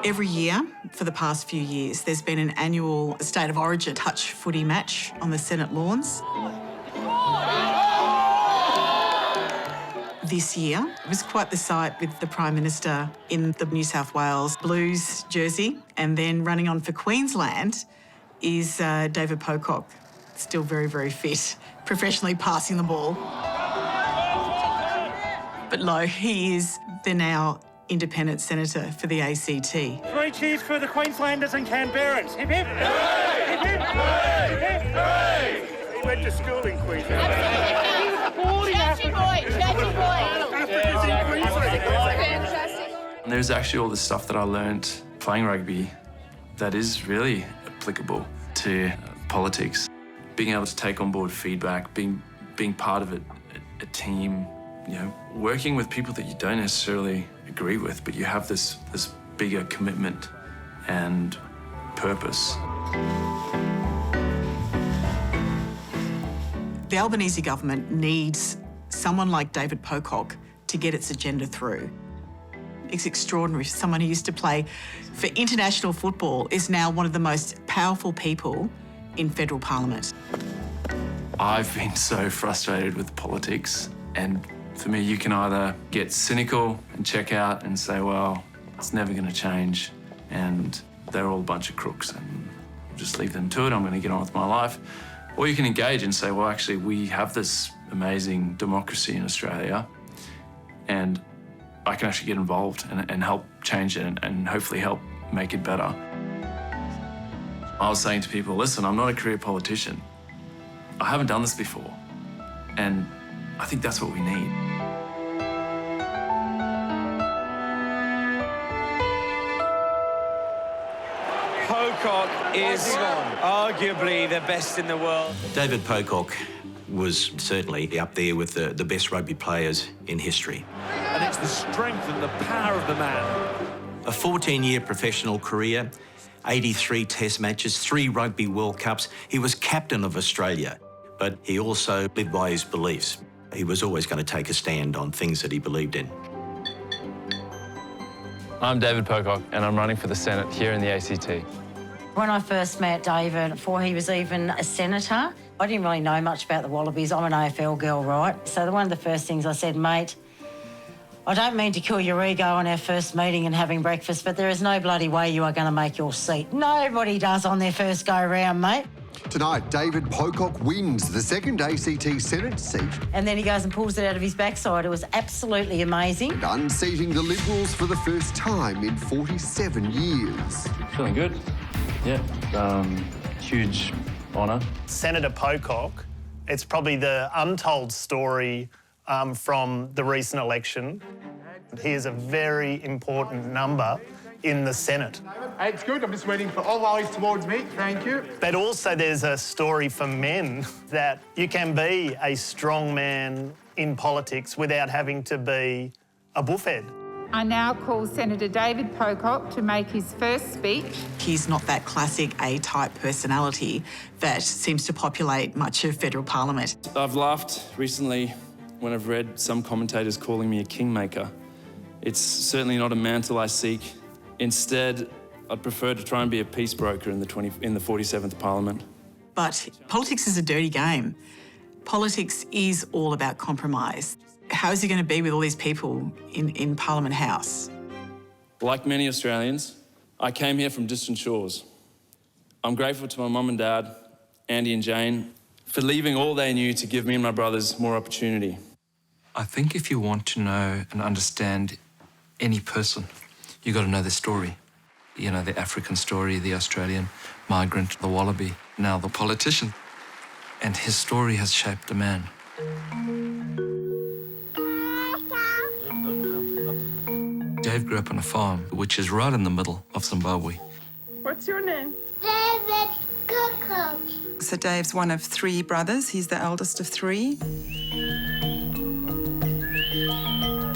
Every year, for the past few years, there's been an annual State of Origin touch footy match on the Senate lawns. This year, it was quite the sight with the Prime Minister in the New South Wales Blues jersey, and then running on for Queensland is David Pocock, still very, very fit, professionally passing the ball. But lo, he is the now independent senator for the ACT. 3 cheers for the Queenslanders and Canberrans. Hip, hip. Hooray! Hip, hip. Hooray! Hip, hip. Hooray! He went to school in Queensland. Churchy boy. Africa's in Queensland. Fantastic. And there's actually all the stuff that I learned playing rugby that is really applicable to politics. Being able to take on board feedback, being part of a team, you know, working with people that you don't necessarily agree with, but you have this bigger commitment and purpose. The Albanese Government needs someone like David Pocock to get its agenda through. It's extraordinary. Someone who used to play for international football is now one of the most powerful people in federal parliament. I've been so frustrated with politics, and for me, you can either get cynical and check out and say, well, it's never going to change, and they're all a bunch of crooks, and just leave them to it, I'm going to get on with my life. Or you can engage and say, well, actually, we have this amazing democracy in Australia, and I can actually get involved and help change it and hopefully help make it better. I was saying to people, listen, I'm not a career politician. I haven't done this before, and I think that's what we need. Pocock is arguably the best in the world. David Pocock was certainly up there with the best rugby players in history. And it's the strength and the power of the man. A 14-year professional career, 83 test matches, 3 Rugby World Cups. He was captain of Australia, but he also lived by his beliefs. He was always going to take a stand on things that he believed in. I'm David Pocock, and I'm running for the Senate here in the ACT. When I first met David, before he was even a senator, I didn't really know much about the Wallabies. I'm an AFL girl, right? So one of the first things I said, mate, I don't mean to kill your ego on our first meeting and having breakfast, but there is no bloody way you are going to make your seat. Nobody does on their first go-round, mate. Tonight, David Pocock wins the second ACT Senate seat. And then he goes and pulls it out of his backside. It was absolutely amazing. And unseating the Liberals for the first time in 47 years. Feeling good. Yeah, huge honour. Senator Pocock, it's probably the untold story from the recent election. He is a very important number in the Senate. Hey, it's good. I'm just waiting for all eyes towards me. Thank you. But also there's a story for men that you can be a strong man in politics without having to be a buffhead. I now call Senator David Pocock to make his first speech. He's not that classic A-type personality that seems to populate much of federal parliament. I've laughed recently when I've read some commentators calling me a kingmaker. It's certainly not a mantle I seek. Instead, I'd prefer to try and be a peace broker in the 47th Parliament. But politics is a dirty game. Politics is all about compromise. How is he going to be with all these people in Parliament House? Like many Australians, I came here from distant shores. I'm grateful to my mum and dad, Andy and Jane, for leaving all they knew to give me and my brothers more opportunity. I think if you want to know and understand any person, you've got to know their story. You know, the African story, the Australian migrant, the Wallaby, now the politician. And his story has shaped a man. Dave grew up on a farm, which is right in the middle of Zimbabwe. What's your name? David Pocock. So Dave's one of 3 brothers. He's the eldest of 3.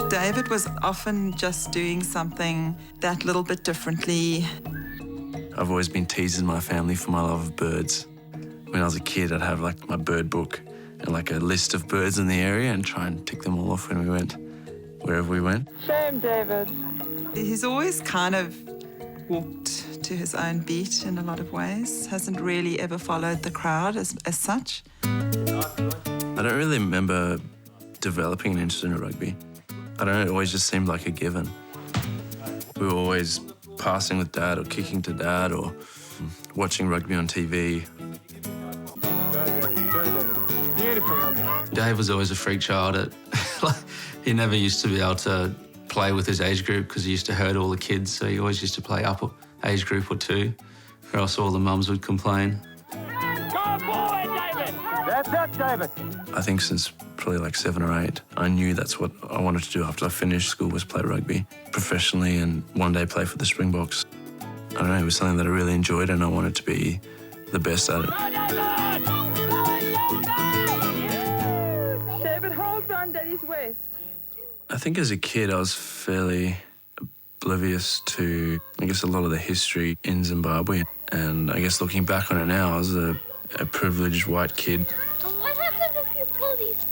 David was often just doing something that little bit differently. I've always been teasing my family for my love of birds. When I was a kid, I'd have like my bird book and like a list of birds in the area and try and tick them all off wherever we went. Shame, David. He's always kind of walked to his own beat in a lot of ways, hasn't really ever followed the crowd as such. I don't really remember developing an interest in rugby. I don't know, it always just seemed like a given. We were always passing with Dad or kicking to Dad or watching rugby on TV. Dave was always a freak child. He never used to be able to play with his age group because he used to hurt all the kids, so he always used to play up an age group or two, or else all the mums would complain. Go forward, David! That's it, David. I think since probably like 7 or 8, I knew that's what I wanted to do after I finished school, was play rugby professionally and one day play for the Springboks. I don't know, it was something that I really enjoyed and I wanted to be the best at it. David, hold on, Daddy's waist. I think as a kid I was fairly oblivious to, I guess, a lot of the history in Zimbabwe. And I guess looking back on it now, I was a privileged white kid. What happens if you pull these?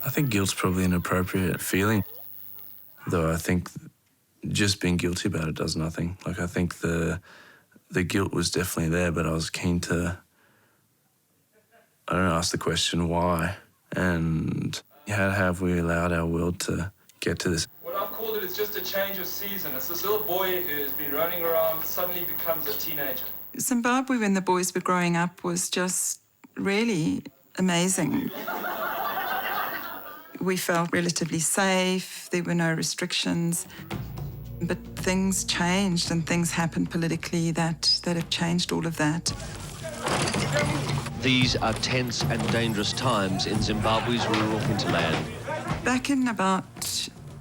I think guilt's probably an appropriate feeling, though I think just being guilty about it does nothing. Like, I think the guilt was definitely there, but I was keen to, I don't know, ask the question why, and how have we allowed our world to get to this? What I've called it is just a change of season. It's this little boy who's been running around, suddenly becomes a teenager. Zimbabwe, when the boys were growing up, was just really amazing. We felt relatively safe, there were no restrictions, but things changed and things happened politically that have changed all of that. These are tense and dangerous times in Zimbabwe's rural hinterland. Back in about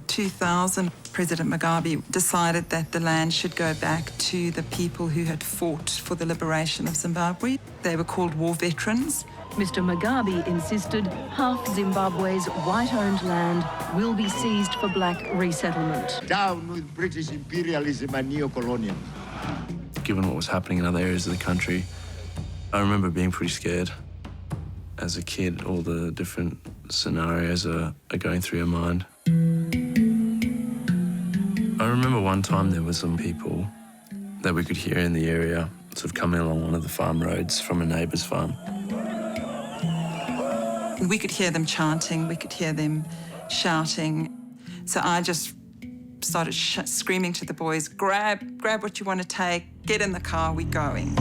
2000, President Mugabe decided that the land should go back to the people who had fought for the liberation of Zimbabwe. They were called war veterans. Mr. Mugabe insisted half Zimbabwe's white-owned land will be seized for black resettlement. Down with British imperialism and neo-colonialism. Given what was happening in other areas of the country, I remember being pretty scared. As a kid, all the different scenarios are going through your mind. I remember one time there were some people that we could hear in the area sort of coming along one of the farm roads from a neighbour's farm. We could hear them chanting, we could hear them shouting. So I just started screaming to the boys, grab what you want to take, get in the car, we're going.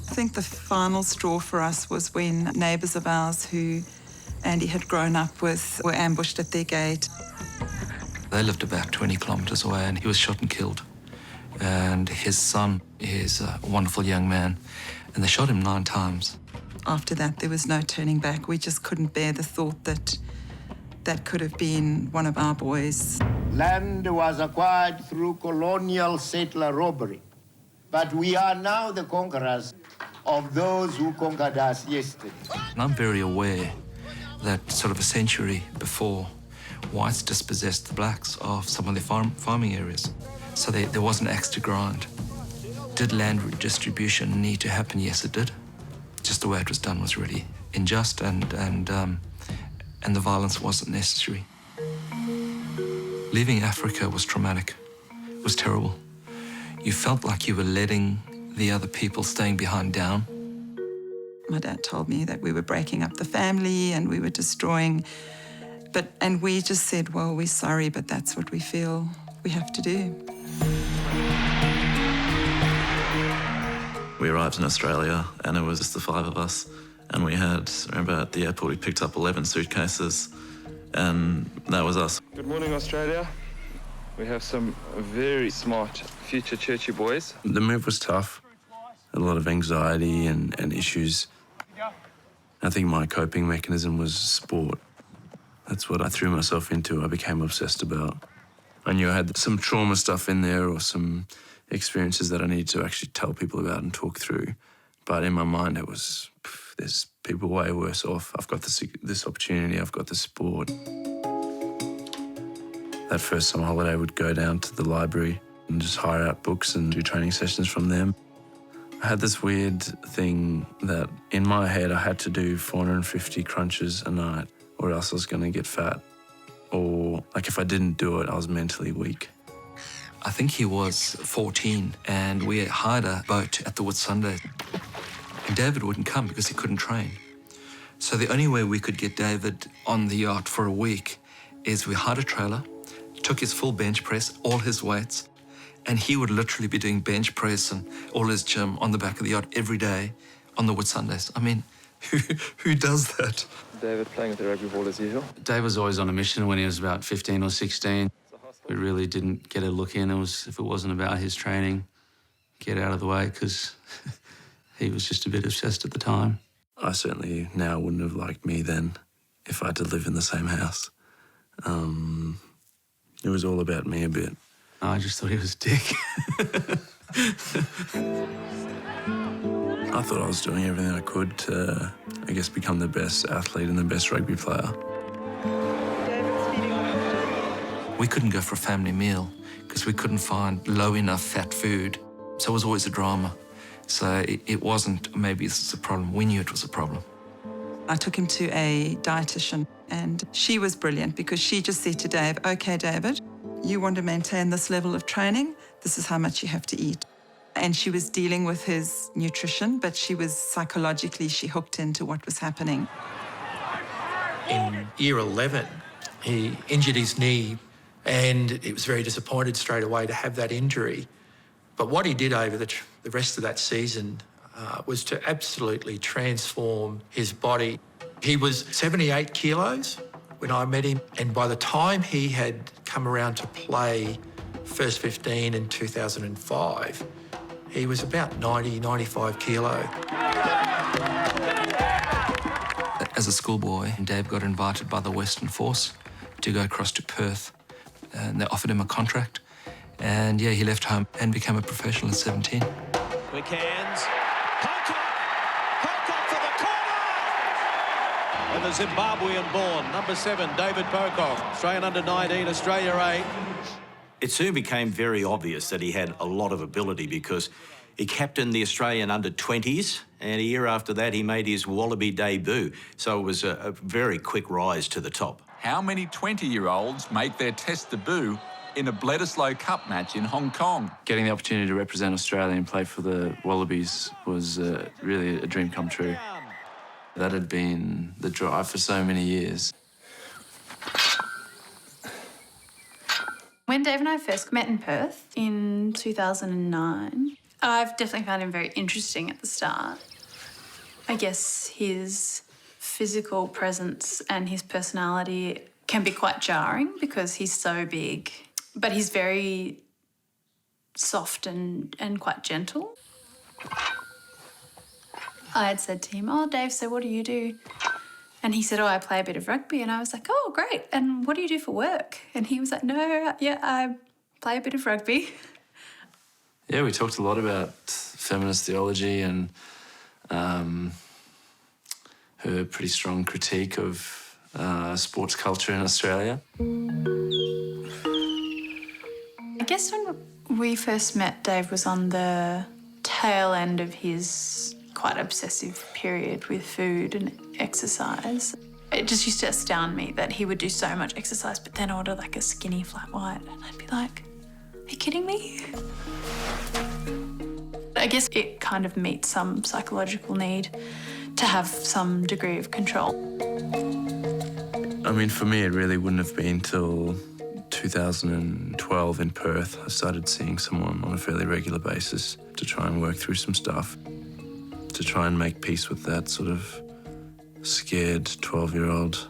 I think the final straw for us was when neighbours of ours who Andy had grown up with were ambushed at their gate. They lived about 20 kilometres away and he was shot and killed. And his son is a wonderful young man, and they shot him 9 times. After that, there was no turning back. We just couldn't bear the thought that that could have been one of our boys. Land was acquired through colonial settler robbery, but we are now the conquerors of those who conquered us yesterday. And I'm very aware that sort of a century before, whites dispossessed the blacks of some of their farming areas. So there was an axe to grind. Did land redistribution need to happen? Yes, it did. Just the way it was done was really unjust, and the violence wasn't necessary. Leaving Africa was traumatic. It was terrible. You felt like you were letting the other people staying behind down. My dad told me that we were breaking up the family and we were destroying, and we just said, well, we're sorry, but that's what we feel we have to do. We arrived in Australia and it was just the 5 of us, and we had, remember at the airport we picked up 11 suitcases, and that was us. Good morning, Australia. We have some very smart future churchy boys. The move was tough, a lot of anxiety and issues. I think my coping mechanism was sport. That's what I threw myself into, I became obsessed about. I knew I had some trauma stuff in there or some experiences that I needed to actually tell people about and talk through. But in my mind, it was, there's people way worse off. I've got this opportunity, I've got the sport. That first summer holiday, I would go down to the library and just hire out books and do training sessions from them. I had this weird thing that in my head, I had to do 450 crunches a night or else I was going to get fat. Or like if I didn't do it, I was mentally weak. I think he was 14, and we hired a boat at the Whitsunday. And David wouldn't come because he couldn't train. So the only way we could get David on the yacht for a week is we hired a trailer, took his full bench press, all his weights, and he would literally be doing bench press and all his gym on the back of the yacht every day on the Whitsundays. I mean, who does that? David playing with the rugby ball as usual. Dave was always on a mission when he was about 15 or 16. We really didn't get a look in. If it wasn't about his training, get out of the way, because he was just a bit obsessed at the time. I certainly now wouldn't have liked me then if I had to live in the same house. It was all about me a bit. I just thought he was a dick. I thought I was doing everything I could to, I guess, become the best athlete and the best rugby player. We couldn't go for a family meal because we couldn't find low enough fat food. So it was always a drama. So it wasn't, maybe this is a problem. We knew it was a problem. I took him to a dietitian, and she was brilliant because she just said to Dave, OK, David, you want to maintain this level of training, this is how much you have to eat. And she was dealing with his nutrition, but she was psychologically, she hooked into what was happening. In year 11, he injured his knee, and he was very disappointed straight away to have that injury. But what he did over the rest of that season was to absolutely transform his body. He was 78 kilos when I met him, and by the time he had come around to play first 15 in 2005, he was about 90, 95 kilo. As a schoolboy, Dave got invited by the Western Force to go across to Perth, and they offered him a contract. And yeah, he left home and became a professional at 17. Quick hands. Pocock for the corner! And the Zimbabwean born, number 7, David Pocock. Australian under-19, Australia 8. It soon became very obvious that he had a lot of ability because he captained the Australian under-20s, and a year after that he made his Wallaby debut. So it was a very quick rise to the top. How many 20-year-olds make their test debut in a Bledisloe Cup match in Hong Kong? Getting the opportunity to represent Australia and play for the Wallabies was really a dream come true. That had been the drive for so many years. When Dave and I first met in Perth in 2009, I've definitely found him very interesting at the start. I guess his physical presence and his personality can be quite jarring because he's so big, but he's very soft and quite gentle. I had said to him, "Oh, Dave, so what do you do?" And he said, "Oh, I play a bit of rugby." And I was like, "Oh, great. And what do you do for work?" And he was like, "No, yeah, I play a bit of rugby." Yeah, we talked a lot about feminist theology and her pretty strong critique of sports culture in Australia. I guess when we first met, Dave was on the tail end of his quite obsessive period with food and exercise. It just used to astound me that he would do so much exercise but then order like a skinny flat white, and I'd be like, "Are you kidding me?" I guess it kind of meets some psychological need to have some degree of control. I mean, for me, it really wouldn't have been till 2012 in Perth. I started seeing someone on a fairly regular basis to try and work through some stuff, to try and make peace with that sort of scared 12-year-old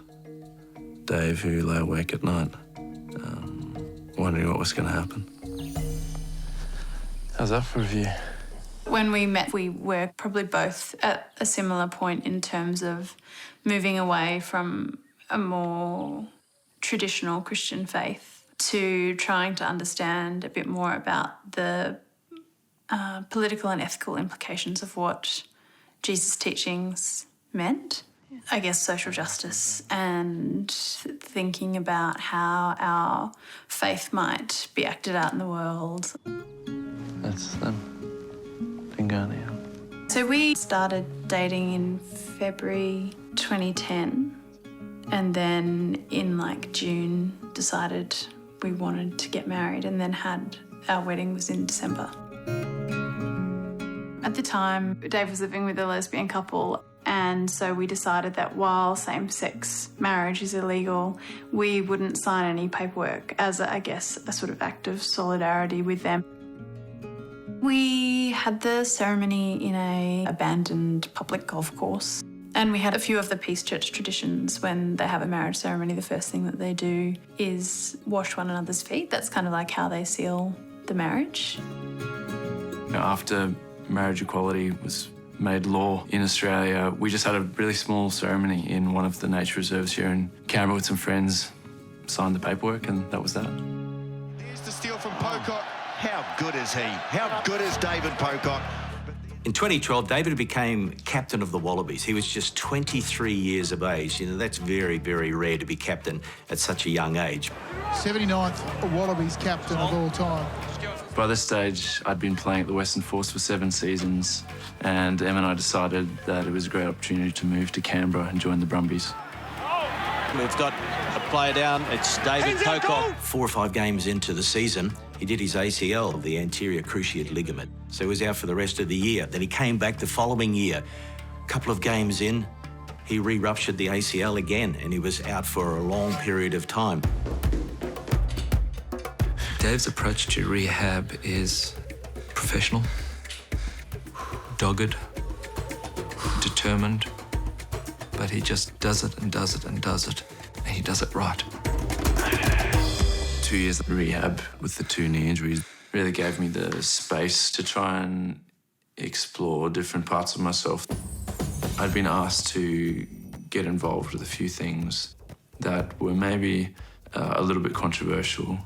Dave who lay awake at night, wondering what was going to happen. How's that for a view? When we met, we were probably both at a similar point in terms of moving away from a more traditional Christian faith to trying to understand a bit more about the political and ethical implications of what Jesus' teachings meant. I guess social justice and thinking about how our faith might be acted out in the world. That's them. Bingarnia. So we started dating in February 2010, and then in like June decided we wanted to get married, and then had Our wedding was in December. At the time, Dave was living with a lesbian couple, and so we decided that while same-sex marriage is illegal, we wouldn't sign any paperwork as, I guess, a sort of act of solidarity with them. We had the ceremony in an abandoned public golf course, and we had a few of the Peace Church traditions. When they have a marriage ceremony, the first thing that they do is wash one another's feet. That's kind of like how they seal the marriage. After marriage equality was made law in Australia, we just had a really small ceremony in one of the nature reserves here in Canberra with some friends, signed the paperwork, and that was that. Here's the steal from Pocock. How good is he? How good is David Pocock? In 2012, David became captain of the Wallabies. He was just 23 years of age. You know, that's very, very rare to be captain at such a young age. 79th Wallabies captain of all time. By this stage, I'd been playing at the Western Force for 7 seasons, and Em and I decided that it was a great opportunity to move to Canberra and join the Brumbies. We've got a player down. It's David Pocock. 4 or 5 games into the season, he did his ACL, the anterior cruciate ligament. So he was out for the rest of the year. Then he came back the following year. A couple of games in, he re-ruptured the ACL again, and he was out for a long period of time. Dave's approach to rehab is professional, dogged, determined, but he just does it and does it and does it, and he does it right. 2 years of rehab with the 2 knee injuries really gave me the space to try and explore different parts of myself. I'd been asked to get involved with a few things that were maybe a little bit controversial.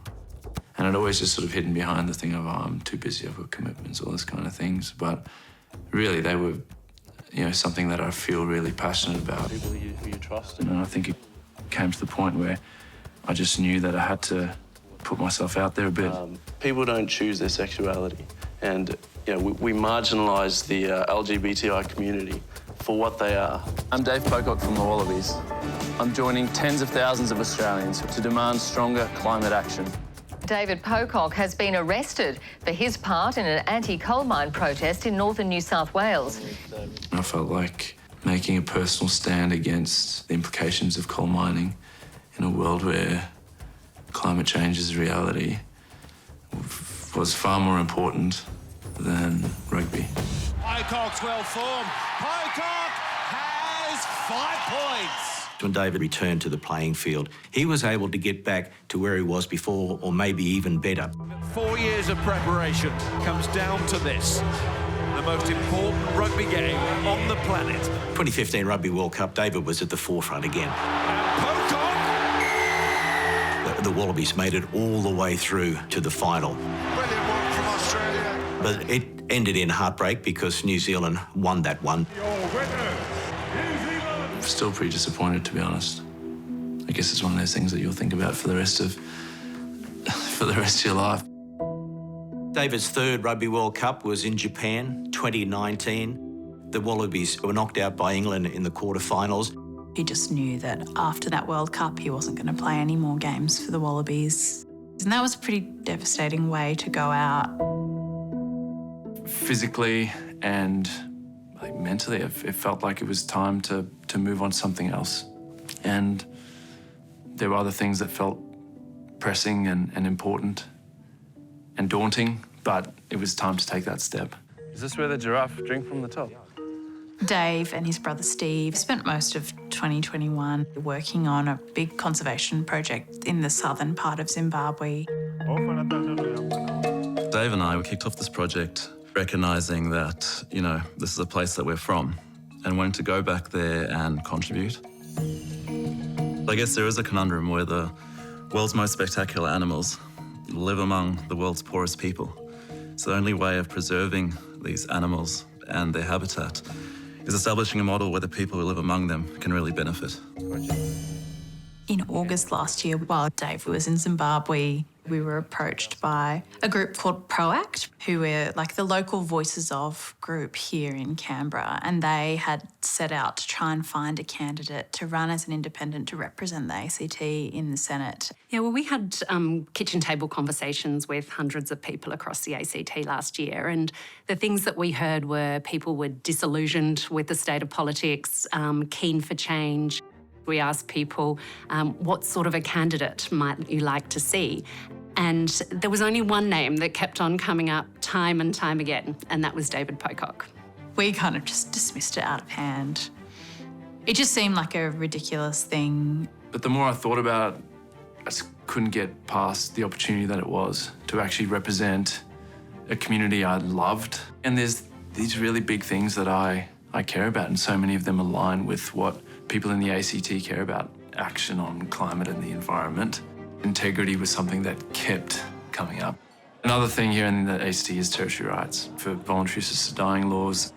And I'd always just sort of hidden behind the thing of, oh, I'm too busy, I've got commitments, all those kind of things. But really, they were, you know, something that I feel really passionate about. People who you trust. And I think it came to the point where I just knew that I had to put myself out there a bit. People don't choose their sexuality. And, you know, we marginalise the LGBTI community for what they are. I'm Dave Pocock from the Wallabies. I'm joining tens of thousands of Australians to demand stronger climate action. David Pocock has been arrested for his part in an anti-coal mine protest in northern New South Wales. I felt like making a personal stand against the implications of coal mining in a world where climate change is a reality was far more important than rugby. Pocock's well formed. Pocock has 5 points. When David returned to the playing field, he was able to get back to where he was before, or maybe even better. 4 years of preparation comes down to this. The most important rugby game on the planet. 2015 Rugby World Cup, David was at the forefront again. The Wallabies made it all the way through to the final. Brilliant work from Australia. But it ended in heartbreak because New Zealand won that one. I'm still pretty disappointed, to be honest. I guess it's one of those things that you'll think about for the rest of your life. David's 3rd Rugby World Cup was in Japan, 2019. The Wallabies were knocked out by England in the quarterfinals. He just knew that after that World Cup, he wasn't going to play any more games for the Wallabies. And that was a pretty devastating way to go out. Physically and mentally, it felt like it was time to move on to something else. And there were other things that felt pressing and important and daunting, but it was time to take that step. Is this where the giraffe drink from the top? Dave and his brother Steve spent most of 2021 working on a big conservation project in the southern part of Zimbabwe. Dave and I kicked off this project recognising that, you know, this is a place that we're from and wanting to go back there and contribute. I guess there is a conundrum where the world's most spectacular animals live among the world's poorest people. So the only way of preserving these animals and their habitat is establishing a model where the people who live among them can really benefit. In August last year, while Dave was in Zimbabwe, We were approached by a group called Proact, who were like the local Voices of group here in Canberra, and they had set out to try and find a candidate to run as an independent to represent the ACT in the Senate. Yeah, well, we had kitchen table conversations with hundreds of people across the ACT last year, and the things that we heard were people were disillusioned with the state of politics, keen for change. We asked people, what sort of a candidate might you like to see? And there was only one name that kept on coming up time and time again, and that was David Pocock. We kind of just dismissed it out of hand. It just seemed like a ridiculous thing. But the more I thought about it, I just couldn't get past the opportunity that it was to actually represent a community I loved. And there's these really big things that I care about, and so many of them align with what people in the ACT care about. Action on climate and the environment. Integrity was something that kept coming up. Another thing here in the ACT is territory rights for voluntary assisted dying laws.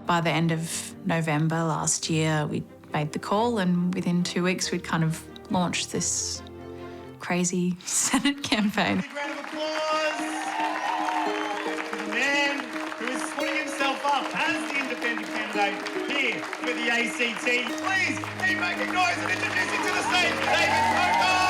By the end of November last year, we made the call, and within 2 weeks, we'd kind of launched this crazy Senate campaign. A round of applause for the man who is putting himself up as the independent candidate here for the ACT. Please keep making noise and introducing to the stage David Pocock!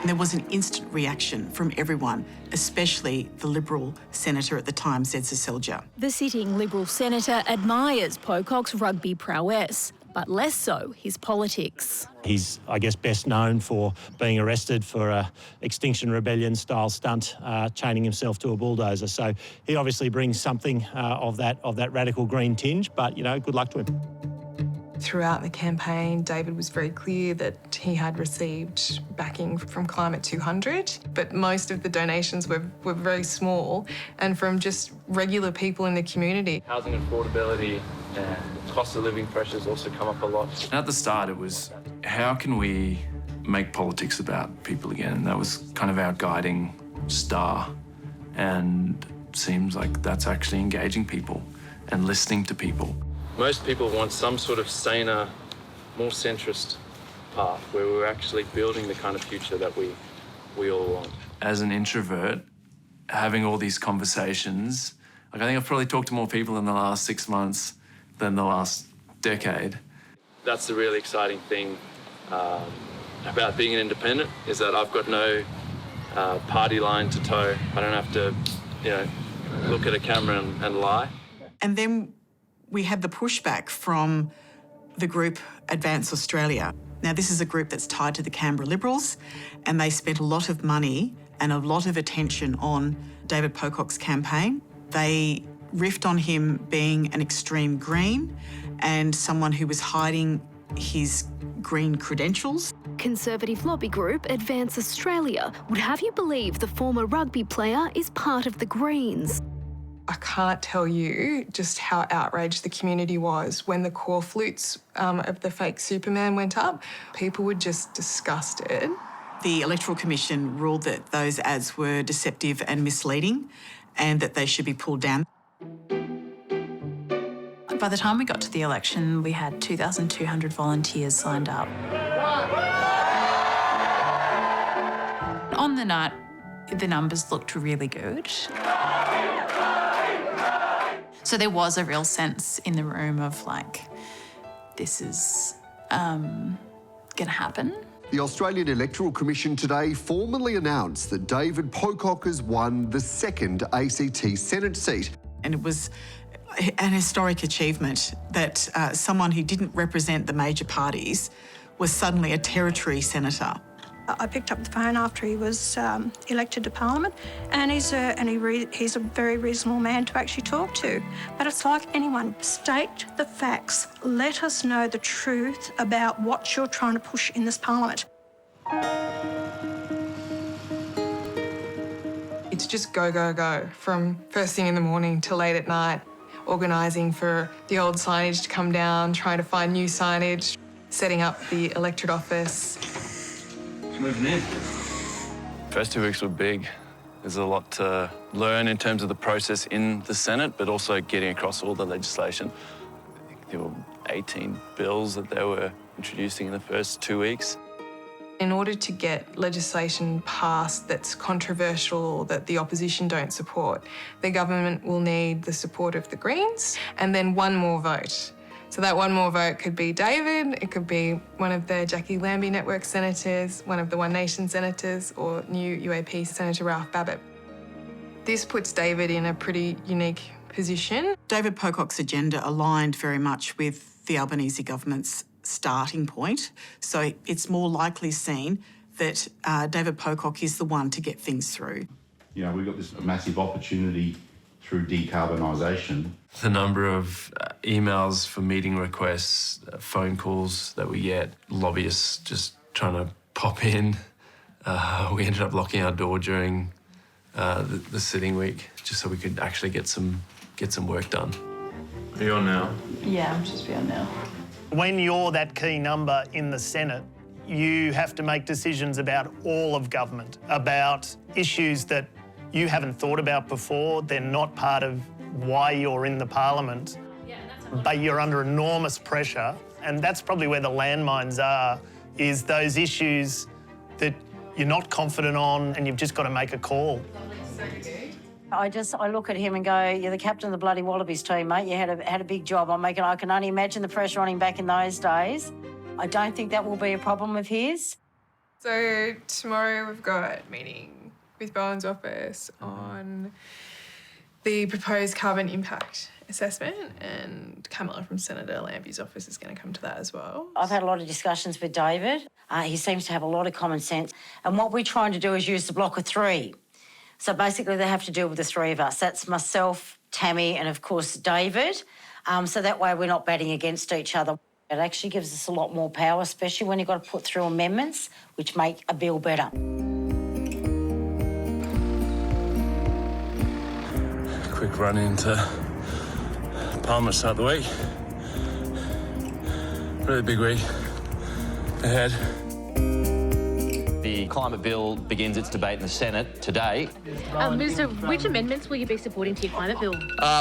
There was an instant reaction from everyone, especially the Liberal senator at the time, Zed Seselja. The sitting Liberal senator admires Pocock's rugby prowess, but less so his politics. He's, I guess, best known for being arrested for a Extinction Rebellion style stunt, chaining himself to a bulldozer. So he obviously brings something of that radical green tinge, but, you know, good luck to him. Throughout the campaign, David was very clear that he had received backing from Climate 200, but most of the donations were very small and from just regular people in the community. Housing affordability and cost of living pressures also come up a lot. And at the start, it was, how can we make politics about people again? And that was kind of our guiding star. And it seems like that's actually engaging people and listening to people. Most people want some sort of saner, more centrist path where we're actually building the kind of future that we all want. As an introvert, having all these conversations, like I think I've probably talked to more people in the last 6 months than the last decade. That's the really exciting thing about being an independent, is that I've got no party line to toe. I don't have to, look at a camera and lie. And then we had the pushback from the group Advance Australia. Now, this is a group that's tied to the Canberra Liberals, and they spent a lot of money and a lot of attention on David Pocock's campaign. They riffed on him being an extreme Green and someone who was hiding his Green credentials. Conservative lobby group Advance Australia would have you believe the former rugby player is part of the Greens. I can't tell you just how outraged the community was when the core flutes of the fake Superman went up. People were just disgusted. The Electoral Commission ruled that those ads were deceptive and misleading and that they should be pulled down. By the time we got to the election, we had 2,200 volunteers signed up. On the night, the numbers looked really good. So there was a real sense in the room of like, this is going to happen. The Australian Electoral Commission today formally announced that David Pocock has won the second ACT Senate seat. And it was an historic achievement that someone who didn't represent the major parties was suddenly a territory senator. I picked up the phone after he was elected to Parliament, and he's a very reasonable man to actually talk to. But it's like anyone, state the facts. Let us know the truth about what you're trying to push in this Parliament. It's just go, go, go, from first thing in the morning to late at night, organising for the old signage to come down, trying to find new signage, setting up the electorate office. Moving in. First 2 weeks were big. There's a lot to learn in terms of the process in the Senate, but also getting across all the legislation. I think there were 18 bills that they were introducing in the first 2 weeks. In order to get legislation passed that's controversial or that the opposition don't support, the government will need the support of the Greens and then one more vote. So that one more vote could be David, it could be one of the Jackie Lambie Network senators, one of the One Nation senators, or new UAP Senator Ralph Babbitt. This puts David in a pretty unique position. David Pocock's agenda aligned very much with the Albanese government's starting point, so it's more likely seen that David Pocock is the one to get things through. You know, we've got this massive opportunity through decarbonisation. The number of emails for meeting requests, phone calls that we get, lobbyists just trying to pop in. We ended up locking our door during the sitting week just so we could actually get some work done. Are you on now? Yeah, I'm just beyond now. When you're that key number in the Senate, you have to make decisions about all of government, about issues that you haven't thought about before. They're not part of why you're in the parliament, but you're under enormous pressure. And that's probably where the landmines are, is those issues that you're not confident on and you've just got to make a call. I look at him and go, you're the captain of the bloody Wallabies team, mate. You had a big job. I can only imagine the pressure on him back in those days. I don't think that will be a problem of his. So tomorrow we've got a meeting with Bowen's office on the proposed carbon impact assessment, and Camilla from Senator Lambie's office is going to come to that as well. I've had a lot of discussions with David. He seems to have a lot of common sense. And what we're trying to do is use the block of three. So basically they have to deal with the three of us. That's myself, Tammy, and of course David. So that way we're not batting against each other. It actually gives us a lot more power, especially when you've got to put through amendments which make a bill better. Quick run into Parliament start the week. Really big week ahead. The climate bill begins its debate in the Senate today. Minister, which amendments will you be supporting to your climate bill?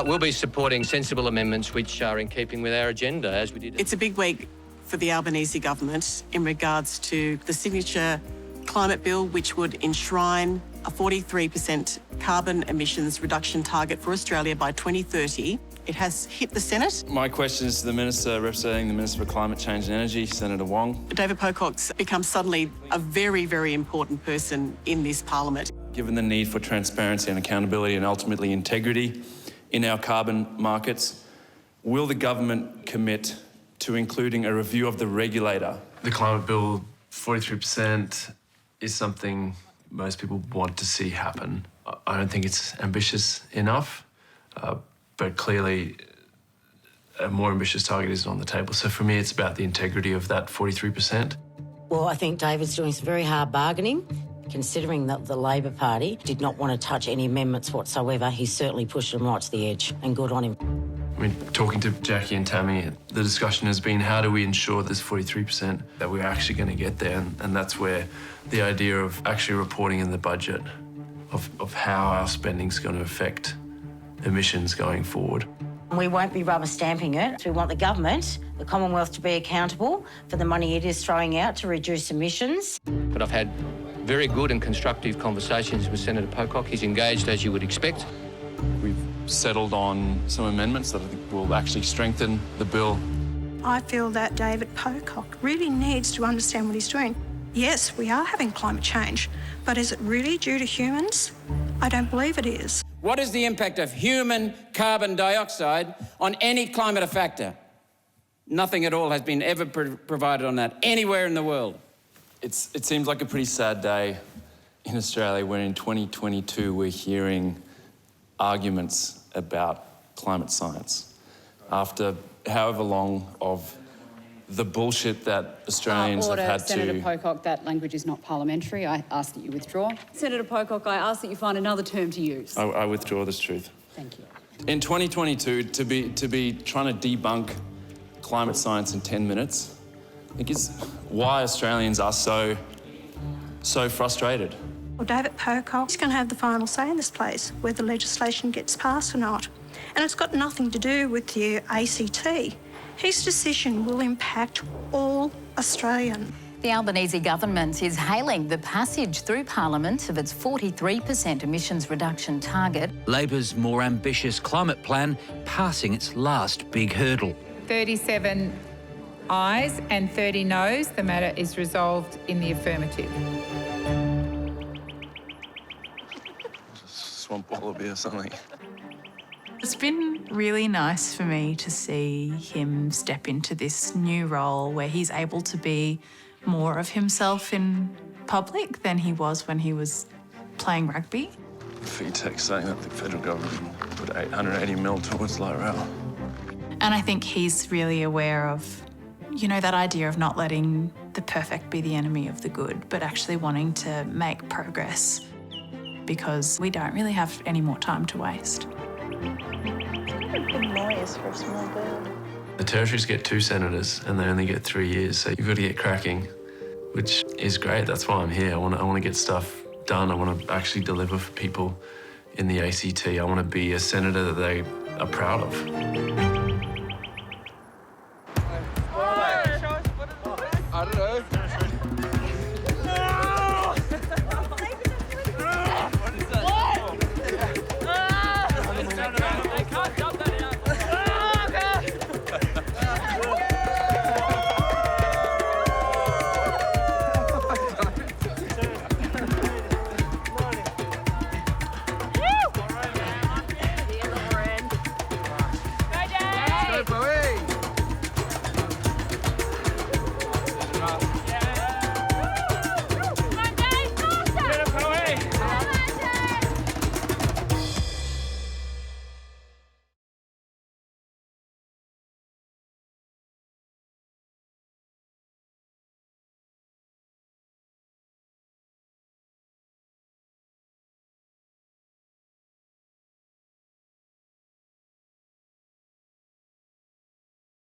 We'll be supporting sensible amendments which are in keeping with our agenda, as we did. It's a big week for the Albanese government in regards to the signature climate bill, which would enshrine a 43% carbon emissions reduction target for Australia by 2030. It has hit the Senate. My question is to the Minister representing the Minister for Climate Change and Energy, Senator Wong. David Pocock's become suddenly a very, very important person in this parliament. Given the need for transparency and accountability and ultimately integrity in our carbon markets, will the government commit to including a review of the regulator? The climate bill, 43%, is something most people want to see happen. I don't think it's ambitious enough. But clearly a more ambitious target isn't on the table. So for me, it's about the integrity of that 43%. Well, I think David's doing some very hard bargaining, considering that the Labor Party did not want to touch any amendments whatsoever. He certainly pushed them right to the edge, and good on him. I mean, talking to Jackie and Tammy, the discussion has been how do we ensure this 43% that we're actually going to get there? And that's where the idea of actually reporting in the budget of how our spending's going to affect emissions going forward. We won't be rubber stamping it. We want the government, the Commonwealth, to be accountable for the money it is throwing out to reduce emissions. But I've had very good and constructive conversations with Senator Pocock. He's engaged, as you would expect. We've settled on some amendments that I think will actually strengthen the bill. I feel that David Pocock really needs to understand what he's doing. Yes, we are having climate change, but is it really due to humans? I don't believe it is. What is the impact of human carbon dioxide on any climate factor? Nothing at all has been ever provided on that anywhere in the world. It seems like a pretty sad day in Australia when in 2022 we're hearing arguments about climate science. After however long of the bullshit that Australians have had Senator to... Pocock, that language is not parliamentary. I ask that you withdraw. Senator Pocock, I ask that you find another term to use. I withdraw this truth. Thank you. In 2022, to be trying to debunk climate science in 10 minutes, I think is why Australians are so frustrated. Well, David Pocock is going to have the final say in this place, whether legislation gets passed or not. And it's got nothing to do with the ACT. His decision will impact all Australian. The Albanese Government is hailing the passage through Parliament of its 43% emissions reduction target. Labor's more ambitious climate plan passing its last big hurdle. 37 ayes and 30 noes. The matter is resolved in the affirmative. Swamp wallaby or something. It's been really nice for me to see him step into this new role where he's able to be more of himself in public than he was when he was playing rugby. VTech saying that the federal government will put 880 mil towards light rail. And I think he's really aware of, you know, that idea of not letting the perfect be the enemy of the good, but actually wanting to make progress because we don't really have any more time to waste. Good noise for a small bird. The territories get 2 senators and they only get 3 years, so you've got to get cracking, which is great. That's why I'm here. I want to get stuff done. I want to actually deliver for people in the ACT. I want to be a senator that they are proud of. I don't know. Go,